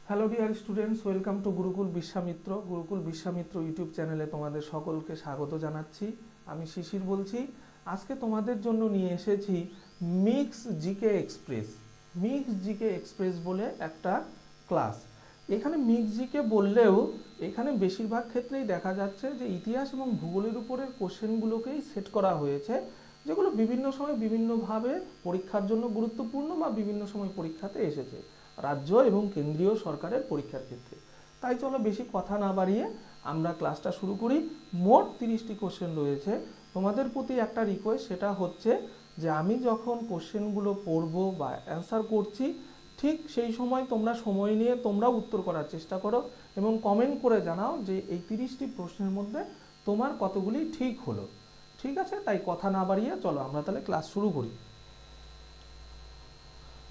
Hello dear students, welcome to Gurukul Vishwamitra. Gurukul Vishwamitra YouTube চ্যানেলে তোমাদের সকলকে স্বাগত জানাচ্ছি। আমি শিশির বলছি। আজকে তোমাদের জন্য নিয়ে এসেছি mix GK express. Mix GK express বলে একটা ক্লাস। এখানে মিক্স জিকে বললেও এখানে বেশিরভাগ ক্ষেত্রেই দেখা যাচ্ছে যে ইতিহাস এবং ভূগোলের উপরের কোশ্চেনগুলোকেই সেট করা হয়েছে, যেগুলো বিভিন্ন সময় বিভিন্নভাবে পরীক্ষার জন্য গুরুত্বপূর্ণ বা বিভিন্ন সময় পরীক্ষাতে এসেছে রাজ্য এবং কেন্দ্রীয় সরকারের পরীক্ষার ক্ষেত্রে। তাই চলো বেশি কথা না বাড়িয়ে আমরা ক্লাসটা শুরু করি। মোট 30টি কোশ্চেন রয়েছে। তোমাদের প্রতি একটা রিকোয়েস্ট, সেটা হচ্ছে যে আমি যখন কোশ্চেনগুলো পড়বো বা অ্যান্সার করছি, ঠিক সেই সময় তোমরা সময় নিয়ে তোমরাও উত্তর করার চেষ্টা করো এবং কমেন্ট করে জানাও যে এই 30টি প্রশ্নের মধ্যে তোমার কতগুলি ঠিক হলো। ঠিক আছে, তাই কথা না বাড়িয়ে চলো আমরা তাহলে ক্লাস শুরু করি।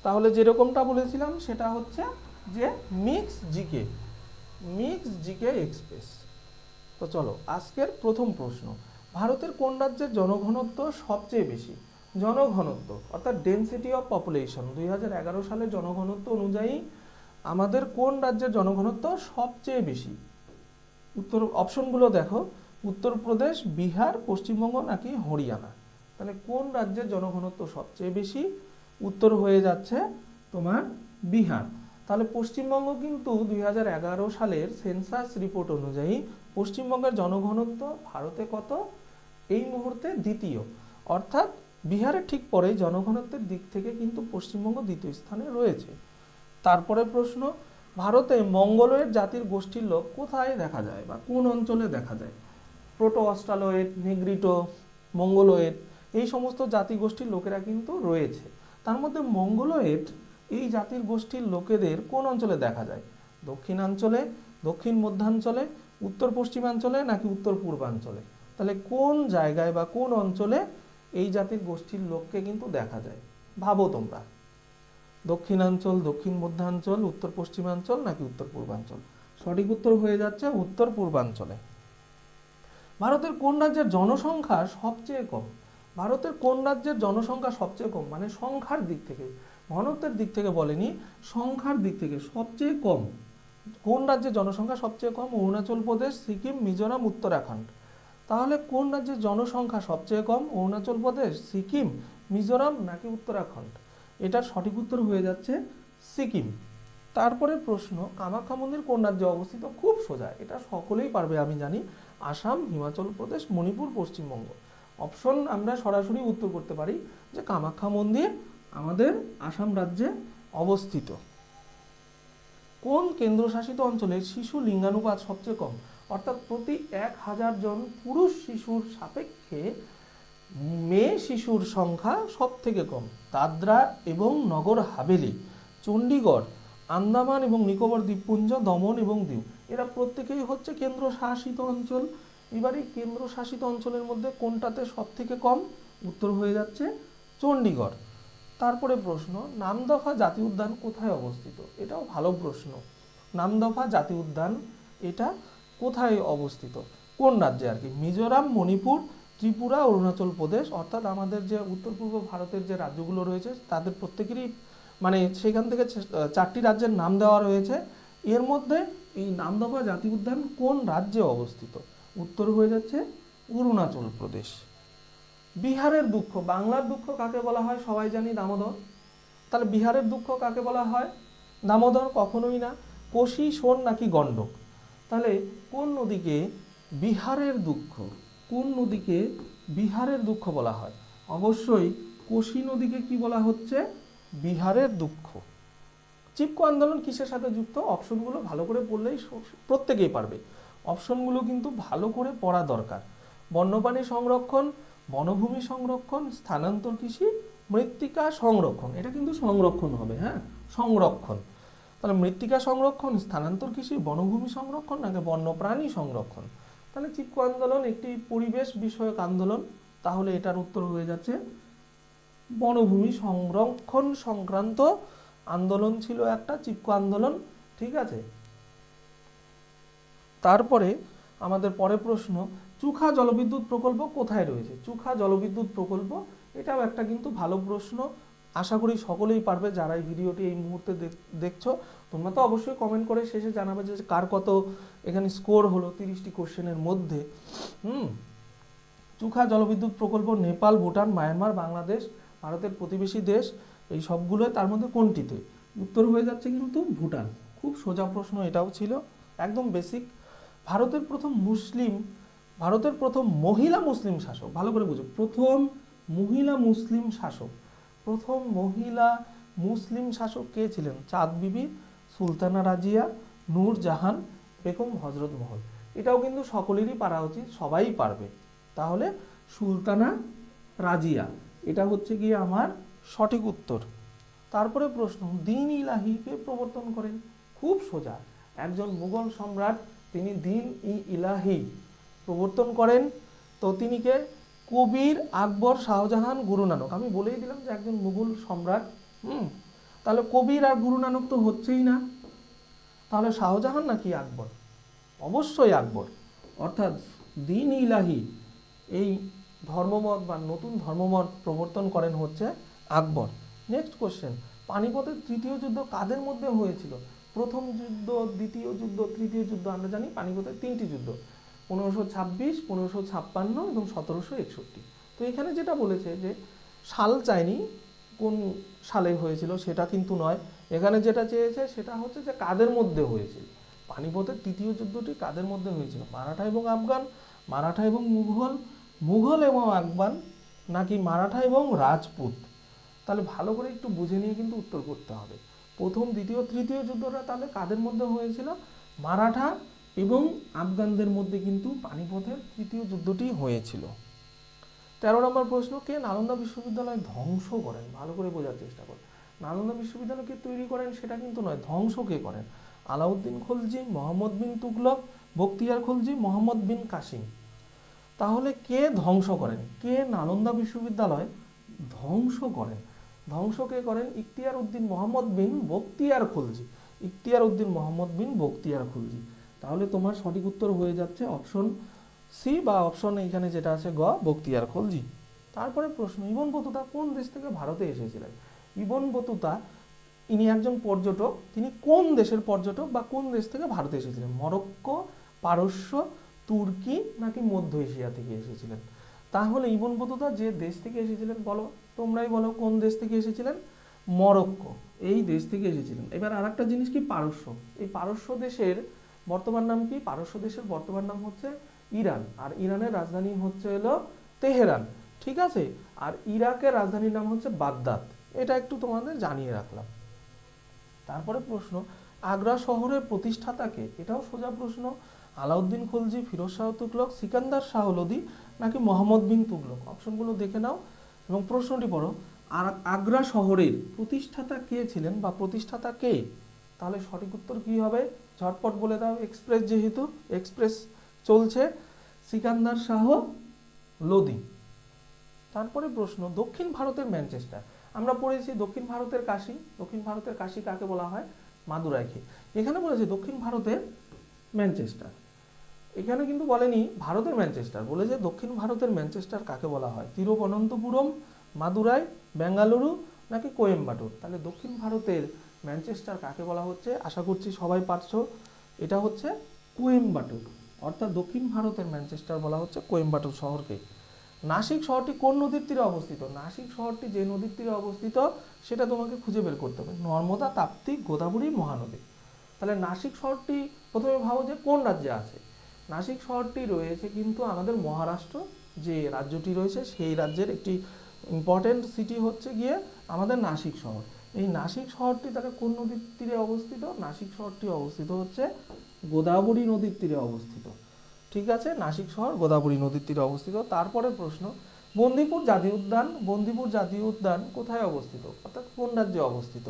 তাহলে যেরকমটা বলেছিলাম সেটা হচ্ছে যে মিক্স জিকে এক্সপ্রেস। তো চলো আজকের প্রথম প্রশ্ন, ভারতের কোন রাজ্যের জনঘনত্ব সবচেয়ে বেশি? জনঘনত্ব অর্থাৎ ডেনসিটি অফ পপুলেশন 2011 সালের জনঘনত্ব অনুযায়ী আমাদের কোন রাজ্যের জনঘনত্ব সবচেয়ে বেশি? উত্তর অপশনগুলো দেখো, উত্তরপ্রদেশ, বিহার, পশ্চিমবঙ্গ নাকি হরিয়ানা। তাহলে কোন রাজ্যের জনঘনত্ব সবচেয়ে বেশি? উত্তর হয়ে যাচ্ছে তোমার বিহার। তাহলে পশ্চিমবঙ্গ কিন্তু 2011 সালের সেন্সাস রিপোর্ট অনুযায়ী পশ্চিমবঙ্গের জনঘনত্ব ভারতে কত? এই মুহূর্তে দ্বিতীয়, অর্থাৎ বিহারের ঠিক পরে জনঘনত্বের দিক থেকে কিন্তু পশ্চিমবঙ্গ দ্বিতীয় স্থানে রয়েছে। তারপরে প্রশ্ন, ভারতে মঙ্গোলয়েড জাতির গোষ্ঠীর লোক কোথায় দেখা যায় বা কোন অঞ্চলে দেখা যায়? প্রোটো অস্ট্রালয়েড, নেগ্রিটো, মঙ্গোলয়েড, এই সমস্ত জাতিগোষ্ঠীর লোকেরা কিন্তু রয়েছে। তার মধ্যে মঙ্গোলয়েড এই জাতির গোষ্ঠীর লোকেদের কোন অঞ্চলে দেখা যায়? দক্ষিণাঞ্চলে, দক্ষিণ মধ্যাঞ্চলে, উত্তর পশ্চিমাঞ্চলে নাকি উত্তর পূর্বাঞ্চলে? তাহলে কোন জায়গায় বা কোন অঞ্চলে এই জাতির গোষ্ঠীর লোককে কিন্তু দেখা যায়? ভাবো তোমরা, দক্ষিণাঞ্চল, দক্ষিণ মধ্যাঞ্চল, উত্তর পশ্চিমাঞ্চল নাকি উত্তর পূর্বাঞ্চল? সঠিক উত্তর হয়ে যাচ্ছে উত্তর পূর্বাঞ্চলে। ভারতের কোন রাজ্যের জনসংখ্যা সবচেয়ে কম? ভারতের কোন রাজ্যের জনসংখ্যা সবচেয়ে কম, মানে সংখ্যার দিক থেকে, ঘনত্বের দিক থেকে বলেনি, সংখ্যার দিক থেকে সবচেয়ে কম কোন রাজ্যের জনসংখ্যা সবচেয়ে কম? অরুণাচল প্রদেশ, সিকিম, মিজোরাম, উত্তরাখণ্ড। তাহলে কোন রাজ্যের জনসংখ্যা সবচেয়ে কম? অরুণাচল প্রদেশ, সিকিম, মিজোরাম নাকি উত্তরাখণ্ড? এটার সঠিক উত্তর হয়ে যাচ্ছে সিকিম। তারপরে প্রশ্ন, কামাখ্যা মন্দির কোন রাজ্যে অবস্থিত? খুব সোজা, এটা সকলেই পারবে আমি জানি। আসাম, হিমাচল প্রদেশ, মণিপুর, পশ্চিমবঙ্গ। অপশন আমরা সরাসরি উত্তর করতে পারি যে কামাখ্যা মন্দির আমাদের আসাম রাজ্যে অবস্থিত। কোন কেন্দ্রশাসিত অঞ্চলে শিশু লিঙ্গানুপাত সবচেয়ে কম? অর্থাৎ প্রতি 1000 জন পুরুষ শিশুর সাপেক্ষে মেয়ে শিশুর সংখ্যা সব থেকে কম। দাদরা এবং নগর হাভেলি, চণ্ডীগড়, আন্দামান এবং নিকোবর দ্বীপপুঞ্জ, দমন এবং দিউ, এরা প্রত্যেকেই হচ্ছে কেন্দ্রশাসিত অঞ্চল। এবার এই কেন্দ্রশাসিত অঞ্চলের মধ্যে কোনটাতে সব থেকে কম? উত্তর হয়ে যাচ্ছে চণ্ডীগড়। তারপরে প্রশ্ন, নামদফা জাতীয় উদ্যান কোথায় অবস্থিত? এটাও ভালো প্রশ্ন। নামদফা জাতীয় উদ্যান এটা কোথায় অবস্থিত? কোন রাজ্যে আর কি? মিজোরাম, মণিপুর, ত্রিপুরা, অরুণাচল প্রদেশ। অর্থাৎ আমাদের যে উত্তর পূর্ব ভারতের যে রাজ্যগুলো রয়েছে তাদের প্রত্যেকেরই মানে সেখান থেকে 4টি রাজ্যের নাম দেওয়া রয়েছে। এর মধ্যে এই নামদফা জাতীয় উদ্যান কোন রাজ্যে অবস্থিত? উত্তর হয়ে যাচ্ছে অরুণাচল প্রদেশ। বিহারের দুঃখ, বাংলার দুঃখ কাকে বলা হয়? সবাই জানি দামোদর। তাহলে বিহারের দুঃখ কাকে বলা হয়? দামোদর কখনোই না। কোশি, সোন নাকি গণ্ডক? তাহলে কোন নদীকে বিহারের দুঃখ, কোন নদীকে বিহারের দুঃখ বলা হয়? অবশ্যই কোশি নদীকে কি বলা হচ্ছে? বিহারের দুঃখ। চিপকো আন্দোলন কিসের সাথে যুক্ত? অপশনগুলো ভালো করে পড়লেই প্রত্যেকেই পারবে। অপশনগুলো কিন্তু ভালো করে পড়া দরকার। বন্যপ্রাণী সংরক্ষণ, বনভূমি সংরক্ষণ, স্থানান্তর কৃষি, মৃত্তিকা সংরক্ষণ। এটা কিন্তু সংরক্ষণ হবে, হ্যাঁ, সংরক্ষণ। তাহলে মৃত্তিকা সংরক্ষণ, স্থানান্তর কৃষি, বনভূমি সংরক্ষণ নাকি বন্যপ্রাণী সংরক্ষণ? তাহলে চিপকো আন্দোলন একটি পরিবেশ বিষয়ক আন্দোলন। তাহলে এটার উত্তর হয়ে যাচ্ছে বনভূমি সংরক্ষণ সংক্রান্ত আন্দোলন ছিল একটা, চিপকো আন্দোলন। ঠিক আছে। তারপরে আমাদের পরে প্রশ্ন, চুখা জলবিদ্যুৎ প্রকল্প কোথায় রয়েছে? চুখা জলবিদ্যুৎ প্রকল্প এটাও একটা কিন্তু ভালো প্রশ্ন। আশা করি সকলেই পারবে। যারা এই ভিডিওটি এই মুহূর্তে দেখছো, তোমরা তো অবশ্যই কমেন্ট করে শেষে জানাবে যে কার কত এখানে স্কোর হলো 30টি কোশ্চেনের মধ্যে। চুখা জলবিদ্যুৎ প্রকল্প নেপাল, ভুটান, মায়ানমার, বাংলাদেশ, ভারতের প্রতিবেশী দেশ, এই সবগুলো তার মধ্যে কোনটিতে? উত্তর হয়ে যাচ্ছে কিন্তু ভুটান। খুব সোজা প্রশ্ন এটাও ছিল, একদম বেসিক। ভারতের প্রথম মহিলা মুসলিম শাসক, ভালো করে বুঝো, প্রথম মহিলা মুসলিম শাসক কে ছিলেন? চাঁদ বিবি, সুলতানা রাজিয়া, নূর জাহান, বেগম হজরত মহল। এটাও কিন্তু সকলেরই পারা উচিত, সবাই পারবে। তাহলে সুলতানা রাজিয়া, এটা হচ্ছে গিয়ে আমার সঠিক উত্তর। তারপরে প্রশ্ন, দ্বীন ইলাহিকে প্রবর্তন করেন? খুব সোজা, একজন মুঘল সম্রাট, তিনি দ্বীন ইলাহি প্রবর্তন করেন। তো তিনি কে? কবির, আকবর, শাহজাহান, গুরু নানক। আমি বলেই দিলাম যে একজন মুঘল সম্রাট। তাহলে কবির আর গুরু নানক তো হচ্ছেই না, তাহলে শাহজাহান নাকি আকবর? অবশ্যই আকবর। অর্থাৎ দ্বীন ইলাহি এই ধর্মমত বা নতুন ধর্মমত প্রবর্তন করেন হচ্ছে আকবর। নেক্সট কোশ্চেন, পানিপথের তৃতীয় যুদ্ধ কাদের মধ্যে হয়েছিল? প্রথম যুদ্ধ, দ্বিতীয় যুদ্ধ, তৃতীয় যুদ্ধ। আমরা জানি পানিপথের 3টি যুদ্ধ, 1526, 1556 এবং 1761। তো এখানে যেটা বলেছে যে সাল চায়নি, কোন সালে হয়েছিল সেটা কিন্তু নয়। এখানে যেটা চেয়েছে সেটা হচ্ছে যে কাদের মধ্যে হয়েছিল। পানিপথের তৃতীয় যুদ্ধটি কাদের মধ্যে হয়েছিল? মারাঠা এবং আফগান, মারাঠা এবং মুঘল এবং আফগান, নাকি মারাঠা এবং রাজপুত? তাহলে ভালো করে একটু বুঝে নিয়ে কিন্তু উত্তর করতে হবে। প্রথম, দ্বিতীয়, তৃতীয় যুদ্ধটা তাহলে কাদের মধ্যে হয়েছিল? মারাঠা এবং আফগানদের মধ্যে কিন্তু পানিপথের তৃতীয় যুদ্ধটি হয়েছিল। 13 নম্বর প্রশ্ন, কে নালন্দা বিশ্ববিদ্যালয় ধ্বংস করেন? ভালো করে বোঝার চেষ্টা করুন। নালন্দা বিশ্ববিদ্যালয়কে তৈরি করেন সেটা কিন্তু নয়, ধ্বংস কে করেন? আলাউদ্দিন খলজি, মোহাম্মদ বিন তুগলক, বখতিয়ার খলজি, মোহাম্মদ বিন কাসিম। তাহলে কে ধ্বংস করেন? কে নালন্দা বিশ্ববিদ্যালয় ধ্বংস করেন? ধ্বংস কে করেন? ইখতিয়ার উদ্দিন মোহাম্মদ বিন বখতিয়ার খলজি। তাহলে তোমার সঠিক উত্তর হয়ে যাচ্ছে অপশন সি, বা অপশন এখানে যেটা আছে গ, বখতিয়ার খলজি। তারপরে প্রশ্ন, ইবন বতুতা কোন দেশ থেকে ভারতে এসেছিলেন? ইবন বতুতা ইনি একজন পর্যটক। তিনি কোন দেশের পর্যটক বা কোন দেশ থেকে ভারতে এসেছিলেন? মরক্কো, পারস্য, তুর্কি, নাকি মধ্য এশিয়া থেকে এসেছিলেন? তাহলে ইবন বতুতা যে দেশ থেকে এসেছিলেন, বলো, তোমরাই বলো কোন দেশ থেকে এসেছিলেন? মরক্কো, এই দেশ থেকে এসেছিলেন। এবার আর একটা জিনিস কি, পারস্য। এই পারস্য দেশের বর্তমান নাম কি? পারস্য দেশের বর্তমান নাম হচ্ছে ইরান, আর ইরানের রাজধানী হচ্ছে হলো তেহরান, ঠিক আছে। আর ইরাকের রাজধানীর নাম হচ্ছে বাগদাদ। এটা একটু তোমাদের জানিয়ে রাখলাম। তারপরে প্রশ্ন, আগ্রা শহরের প্রতিষ্ঠাতাকে? এটাও সোজা প্রশ্ন। আলাউদ্দিন খলজি, ফিরোজ শাহ তুগলক, সিকান্দার শাহ লোদি, নাকি মোহাম্মদ বিন তুগলক? অপশনগুলো দেখে নাও এবং প্রশ্নটি পড়ো। আর আগ্রা শহরের প্রতিষ্ঠাতা কে ছিলেন বা প্রতিষ্ঠাতা কে? তাহলে সঠিক উত্তর কি হবে? ঝটপট বলে দাও, এক্সপ্রেস যেহেতু এক্সপ্রেস চলছে, সিকান্দার শাহ লোদি। তারপরে প্রশ্ন, দক্ষিণ ভারতের ম্যানচেস্টার। আমরা পড়েছি দক্ষিণ ভারতের কাশী। দক্ষিণ ভারতের কাশী কাকে বলা হয়? মাদুরাইকে। এখানে বলেছে দক্ষিণ ভারতের ম্যানচেস্টার। এখানে কিন্তু বলেনি ভারতের ম্যানচেস্টার, বলেছে দক্ষিণ ভারতের ম্যানচেস্টার কাকে বলা হয়? তিরুবনন্তপুরম, মাদুরাই, বেঙ্গালুরু, নাকি কোয়েম্বাটুর? তাহলে দক্ষিণ ভারতের ম্যানচেস্টার কাকে বলা হচ্ছে? আশা করছি সবাই পারছো, এটা হচ্ছে কোয়েম্বাটুর। অর্থাৎ দক্ষিণ ভারতের ম্যানচেস্টার বলা হচ্ছে কোয়েম্বাটুর শহরকে। নাসিক শহরটি কোন নদীর তীরে অবস্থিত? নাসিক শহরটি যে নদীর তীরে অবস্থিত সেটা তোমাকে খুঁজে বের করতে হবে। নর্মদা, তাপ্তি, গোদাবরী, মহানদী। তাহলে নাসিক শহরটি প্রথমে ভাবো যে কোন রাজ্যে আছে। নাসিক শহরটি রয়েছে কিন্তু আমাদের মহারাষ্ট্র যে রাজ্যটি রয়েছে সেই রাজ্যের একটি ইম্পর্টেন্ট সিটি হচ্ছে গিয়ে আমাদের নাসিক শহর। এই নাসিক শহরটি তাহলে কোন নদীর তীরে অবস্থিত? নাসিক শহরটি অবস্থিত হচ্ছে গোদাবরী নদীর তীরে অবস্থিত, ঠিক আছে। নাসিক শহর গোদাবরী নদীর তীরে অবস্থিত। তারপরে প্রশ্ন, বন্দিপুর জাতীয় উদ্যান কোথায় অবস্থিত, অর্থাৎ কোন রাজ্যে অবস্থিত?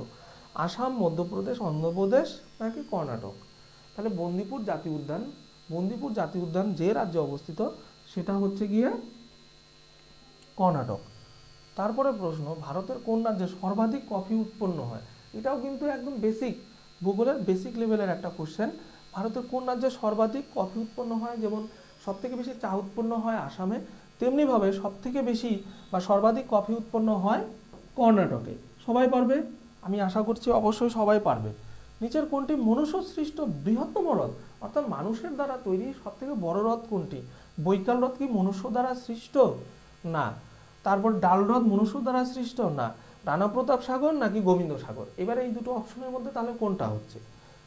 আসাম, মধ্যপ্রদেশ, অন্ধ্রপ্রদেশ, নাকি কর্ণাটক? তাহলে বন্দিপুর জাতীয় উদ্যান যে রাজ্যে অবস্থিত সেটা হচ্ছে গিয়ে কর্ণাটক। তারপরে প্রশ্ন, ভারতের কোন রাজ্যে সর্বাধিক কফি উৎপন্ন হয়? এটাও কিন্তু একদম বেসিক, ভূগোলের বেসিক লেভেলের একটা কোশ্চেন। ভারতের কোন রাজ্যে সর্বাধিক কফি উৎপন্ন হয়? যেমন সবথেকে বেশি চা উৎপন্ন হয় আসামে, তেমনিভাবে সবথেকে বেশি বা সর্বাধিক কফি উৎপন্ন হয় কর্ণাটকে। সবাই পারবে, আমি আশা করছি অবশ্যই সবাই পারবে। নিচের কোনটি মনুষ্য সৃষ্ট বৃহত্তম হ্রদ, অর্থাৎ মানুষের দ্বারা তৈরি সবথেকে বড় হ্রদ কোনটি? বৈকাল হ্রদ কি মনুষ্য দ্বারা সৃষ্ট? না। তারপর ডাল হ্রদ মনুষ্য দ্বারা সৃষ্ট? না। রানা প্রতাপ সাগর নাকি গোবিন্দ সাগর? এবারে এই দুটো অপশনের মধ্যে তাহলে কোনটা হচ্ছে?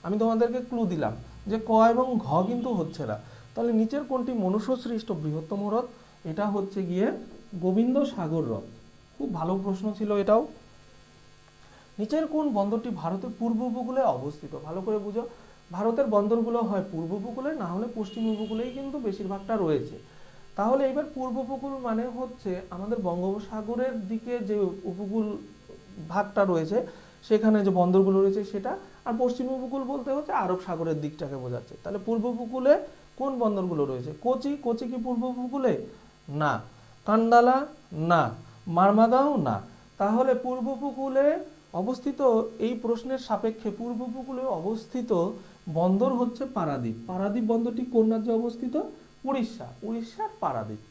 আমি তোমাদেরকে ক্লু দিলাম যে ক এবং ঘ কিন্তু হচ্ছে না। তাহলে নিচের কোনটি মনুষ্য সৃষ্ট বৃহত্তম হ্রদ? এটা হচ্ছে গিয়ে গোবিন্দ সাগর হ্রদ। খুব ভালো প্রশ্ন ছিল এটাও। নিচের কোন বন্দরটি ভারতের পূর্ব উপকূলে অবস্থিত? ভালো করে বুঝো, ভারতের বন্দরগুলো হয় পূর্ব উপকূলে, না হলে পশ্চিম উপকূলেই কিন্তু বেশিরভাগটা রয়েছে। তাহলে এবার পূর্ব উপকূল মানে হচ্ছে আমাদের বঙ্গোপসাগরের দিকে যে উপকূল ভাগটা রয়েছে, সেখানে যে বন্দরগুলো রয়েছে সেটা। আর পশ্চিম উপকূল বলতে হচ্ছে আরব সাগরের দিকটাকে বোঝাচ্ছে। তাহলে পূর্ব উপকূলে কোন বন্দরগুলো রয়েছে? কোচি, কোচি কি পূর্ব উপকূলে? না। কান্ডালা? না। মারমাগাঁও? না। তাহলে পূর্ব উপকূলে অবস্থিত, এই প্রশ্নের সাপেক্ষে পূর্ব উপকূলে অবস্থিত বন্দর হচ্ছে পারাদ্বীপ। পারাদ্বীপ বন্দরটি কোন রাজ্যে অবস্থিত? উড়িষ্যা, উড়িষ্যার পারাদ্বীপ।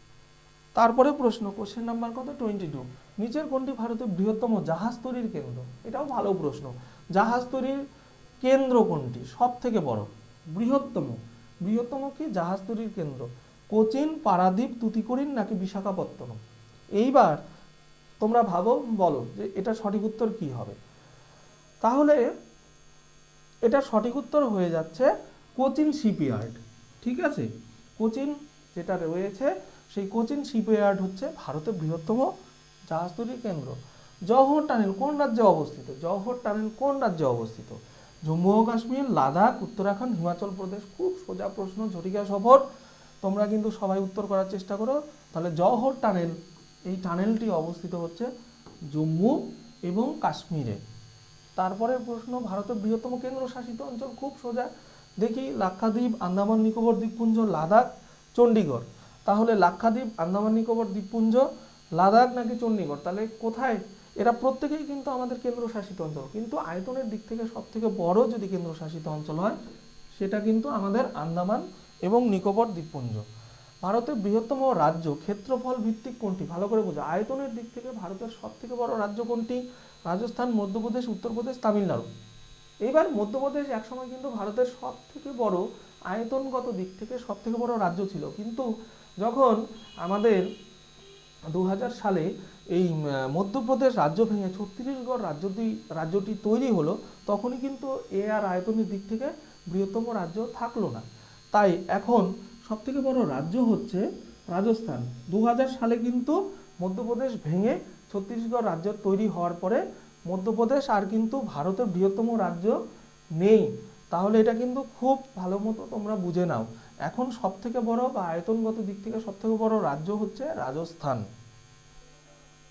তারপরে প্রশ্ন, কোশ্চেন নাম্বার কত? 22। নিচের কোনটি ভারতের বৃহত্তম জাহাজ তৈরির কেন্দ্র? এটাও ভালো প্রশ্ন। জাহাজ তৈরির কেন্দ্র কোনটি? সব থেকে বড়, বৃহত্তম। বৃহত্তম কি জাহাজ তৈরির কেন্দ্র? কোচিন, পারাদ্বীপ, তুতিকোরিন নাকি বিশাখাপত্তনম? এইবার তোমরা ভাবো, বলো যে এটা সঠিক উত্তর কি হবে। তাহলে এটা সঠিক উত্তর হয়ে যাচ্ছে কোচিন শিপইয়ার্ড। ঠিক আছে, কোচিন যেটা রয়েছে সেই কোচিন শিপইয়ার্ড হচ্ছে ভারতের বৃহত্তম জাহাজ তৈরির কেন্দ্র। জওহর টানেল কোন রাজ্যে অবস্থিত? জওহর টানেল কোন রাজ্যে অবস্থিত? জম্মু ও কাশ্মীর, লাদাখ, উত্তরাখণ্ড, হিমাচল প্রদেশ? খুব সোজা প্রশ্ন, ঝটিকা সফর। তোমরা কিন্তু সবাই উত্তর করার চেষ্টা করো। তাহলে জওহর টানেল, এই টানেলটি অবস্থিত হচ্ছে জম্মু এবং কাশ্মীরে। তারপরে প্রশ্ন, ভারতের বৃহত্তম কেন্দ্রশাসিত অঞ্চল? খুব সোজা, দেখি লাক্ষাদ্বীপ, আন্দামান নিকোবর দ্বীপপুঞ্জ, লাদাখ, চণ্ডীগড়। তাহলে লাক্ষাদ্বীপ, আন্দামান নিকোবর দ্বীপপুঞ্জ, লাদাখ নাকি চণ্ডীগড়? তাহলে কোথায়? এরা প্রত্যেকেই কিন্তু আমাদের কেন্দ্রশাসিত অঞ্চল, কিন্তু আয়তনের দিক থেকে সব থেকে বড় যদি কেন্দ্রশাসিত অঞ্চল হয় সেটা কিন্তু আমাদের আন্দামান এবং নিকোবর দ্বীপপুঞ্জ। ভারতের বৃহত্তম রাজ্য ক্ষেত্রফল ভিত্তিক কোনটি? ভালো করে বোঝো, আয়তনের দিক থেকে ভারতের সব থেকে বড় রাজ্য কোনটি? রাজস্থান, মধ্যপ্রদেশ, উত্তরপ্রদেশ, তামিলনাড়ু? এইবার মধ্যপ্রদেশ একসময় কিন্তু ভারতের সব থেকে বড়, আয়তনগত দিক থেকে সব থেকে বড় রাজ্য ছিল, কিন্তু যখন আমাদের 2000 সালে এই মধ্যপ্রদেশ রাজ্য ভেঙে ছত্তিশগড় রাজ্যটি তৈরি হলো, তখনই কিন্তু এ আর আয়তনের দিক থেকে বৃহত্তম রাজ্য থাকলো না। তাই এখন সব থেকে বড় রাজ্য হচ্ছে রাজস্থান। 2000 সালে কিন্তু মধ্যপ্রদেশ ভেঙে ছত্তিশগড় রাজ্য তৈরি হওয়ার পরে মধ্যপ্রদেশ আর কিন্তু ভারতের বৃহত্তম রাজ্য নেই। তাহলে এটা কিন্তু খুব ভালো মতো তোমরা বুঝে নাও, এখন সব থেকে বড় বা আয়তনগত দিক থেকে সব থেকে বড় রাজ্য হচ্ছে রাজস্থান।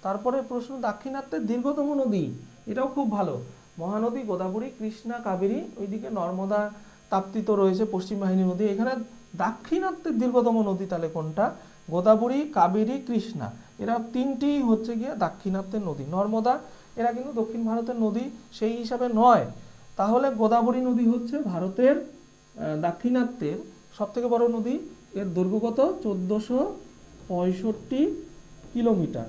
তারপরে প্রশ্ন, দাক্ষিণাত্যের দীর্ঘতম নদী? এটাও খুব ভালো। মহানদী, গোদাবরী, কৃষ্ণা, কাবেরী, ওইদিকে নর্মদা, তাপ্তি তো রয়েছে, পশ্চিম বাহিনী নদী। এখানে দাক্ষিণাত্যের দীর্ঘতম নদী তাহলে কোনটা? গোদাবরী, কাবেরী, কৃষ্ণা, এরা তিনটি হচ্ছে গিয়ে দাক্ষিণাত্যের নদী। নর্মদা এরা কিন্তু দক্ষিণ ভারতের নদী, সেই হিসাবে নয়। তাহলে গোদাবরী নদী হচ্ছে ভারতের দাক্ষিণাত্যের সব থেকে বড় নদী। এর দৈর্ঘ্য কত? 1465 কিলোমিটার।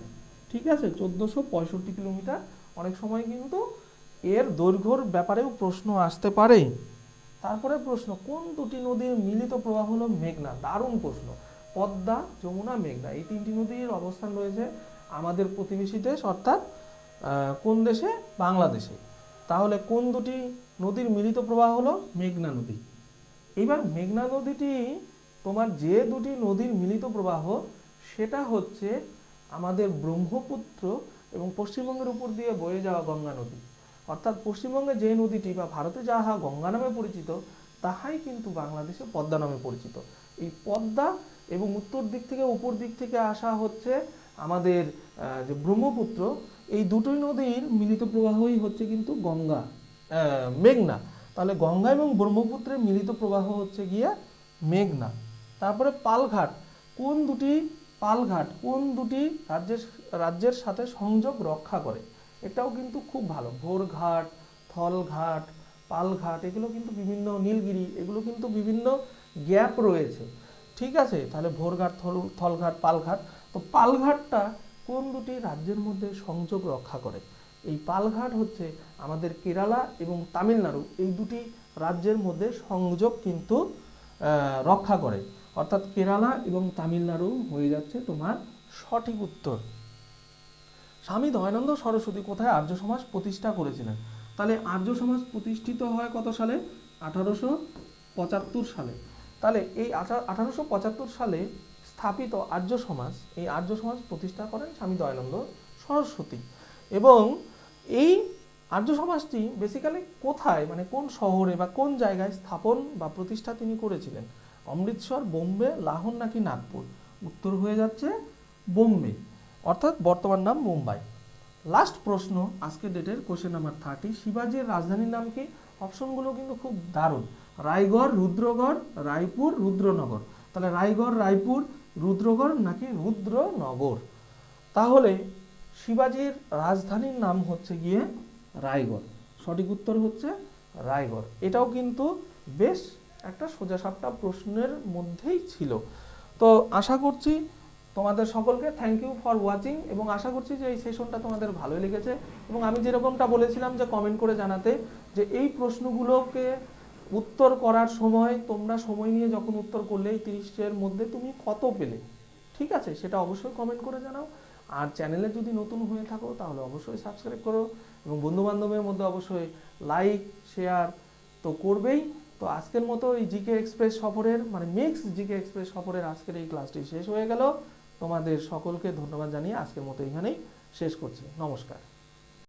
ঠিক আছে, 1465 কিলোমিটার। অনেক সময় কিন্তু এর দৈর্ঘ্যর ব্যাপারেও প্রশ্ন আসতে পারে। তারপরে প্রশ্ন, কোন দুটি নদীর মিলিত প্রবাহ হলো মেঘনা? দারুণ প্রশ্ন। পদ্মা, যমুনা, মেঘনা, এই তিনটি নদীর অবস্থান রয়েছে আমাদের প্রতিবেশী দেশ, অর্থাৎ কোন দেশে? বাংলাদেশে। তাহলে কোন দুটি নদীর মিলিত প্রবাহ হলো? মেঘনা নদী। এবার মেঘনা নদীটি তোমার যে দুটি নদীর মিলিত প্রবাহ, সেটা হচ্ছে আমাদের ব্রহ্মপুত্র এবং পশ্চিমবঙ্গের উপর দিয়ে বয়ে যাওয়া গঙ্গা নদী। অর্থাৎ পশ্চিমবঙ্গে যে নদীটি বা ভারতে যাহা গঙ্গা নামে পরিচিত, তাহাই কিন্তু বাংলাদেশে পদ্মা নামে পরিচিত। এই পদ্মা এবং উত্তর দিক থেকে উপর দিক থেকে আসা হচ্ছে আমাদের যে ব্রহ্মপুত্র, এই দুটোই নদীর মিলিত প্রবাহই হচ্ছে কিন্তু গঙ্গা, মেঘনা। তাহলে গঙ্গা এবং ব্রহ্মপুত্রের মিলিত প্রবাহ হচ্ছে গিয়ে মেঘনা। তারপরে পালঘাট কোন দুটি রাজ্যের সাথে সংযোগ রক্ষা করে? এটাও কিন্তু খুব ভালো। ভোরঘাট, থলঘাট, পালঘাট, এগুলো কিন্তু বিভিন্ন, নীলগিরি, এগুলো কিন্তু বিভিন্ন গ্যাপ রয়েছে। ঠিক আছে, তাহলে ভোরঘাট, থলঘাট, পালঘাট। তো পালঘাটটা কোন দুটি রাজ্যের মধ্যে সংযোগ রক্ষা করে? এই পালঘাট হচ্ছে আমাদের কেরালা এবং তামিলনাড়ু এই দুটি রাজ্যের মধ্যে সংযোগ কিন্তু রক্ষা করে, অর্থাৎ কেরালা এবং তামিলনাড়ু হয়ে যাচ্ছে তোমার সঠিক উত্তর। স্বামী দয়ানন্দ সরস্বতী কোথায় আর্য সমাজ প্রতিষ্ঠা করেছিলেন? তাহলে আর্য সমাজ প্রতিষ্ঠিত হয় কত সালে? 1875 সালে। তাহলে এই 1875 সালে স্থাপিত আর্য সমাজ, এই আর্য সমাজ প্রতিষ্ঠা করেন স্বামী দয়ানন্দ সরস্বতী। এবং এই আর্য সমাজটি বেসিক্যালি কোথায়, মানে কোন শহরে বা কোন জায়গায় স্থাপন বা প্রতিষ্ঠা তিনি করেছিলেন? অমৃতসর, বোম্বে, লাহোর নাকি নাগপুর? উত্তর হয়ে যাচ্ছে বোম্বে, অর্থাৎ বর্তমান নাম মুম্বাই। লাস্ট প্রশ্ন আজকের ডেটের কোশ্চেন নাম্বার 30, শিবাজির রাজধানীর নাম কি? অপশনগুলো কিন্তু খুব দারুণ, রায়গড়, রুদ্রগড়, রায়পুর, রুদ্রনগর। তাহলে রায়গড়, রায়পুর, রুদ্রগড় নাকি রুদ্রনগর? তাহলে শিবাজির রাজধানীর নাম হচ্ছে গিয়ে রায়গড়, সঠিক উত্তর হচ্ছে রায়গড়। এটাও কিন্তু বেশ একটা সোজাসাপটা প্রশ্নের মধ্যেই ছিল। তো আশা করছি তোমাদের সকলকে থ্যাংক ইউ ফর ওয়াচিং, এবং আশা করছি যে এই সেশনটা তোমাদের ভালোই লেগেছে। এবং আমি যেরকমটা বলেছিলাম যে কমেন্ট করে জানাতে, যে এই প্রশ্নগুলোকে উত্তর করার সময় তোমরা সময় নিয়ে যখন উত্তর করলে এই 30-এর মধ্যে তুমি কত পেলে, ঠিক আছে, সেটা অবশ্যই কমেন্ট করে জানাও। আর চ্যানেলে যদি নতুন হয়ে থাকো তাহলে অবশ্যই সাবস্ক্রাইব করো, এবং বন্ধুবান্ধবের মধ্যে অবশ্যই লাইক শেয়ার তো করবেই। তো আজকের মতো এই জিকে এক্সপ্রেস সফরের, মানে মিক্স জিকে এক্সপ্রেস সফরের আজকের এই ক্লাসটি শেষ হয়ে গেল। তোমাদের সকলকে ধন্যবাদ জানিয়ে আজকের মতো এখানেই শেষ করছি। নমস্কার।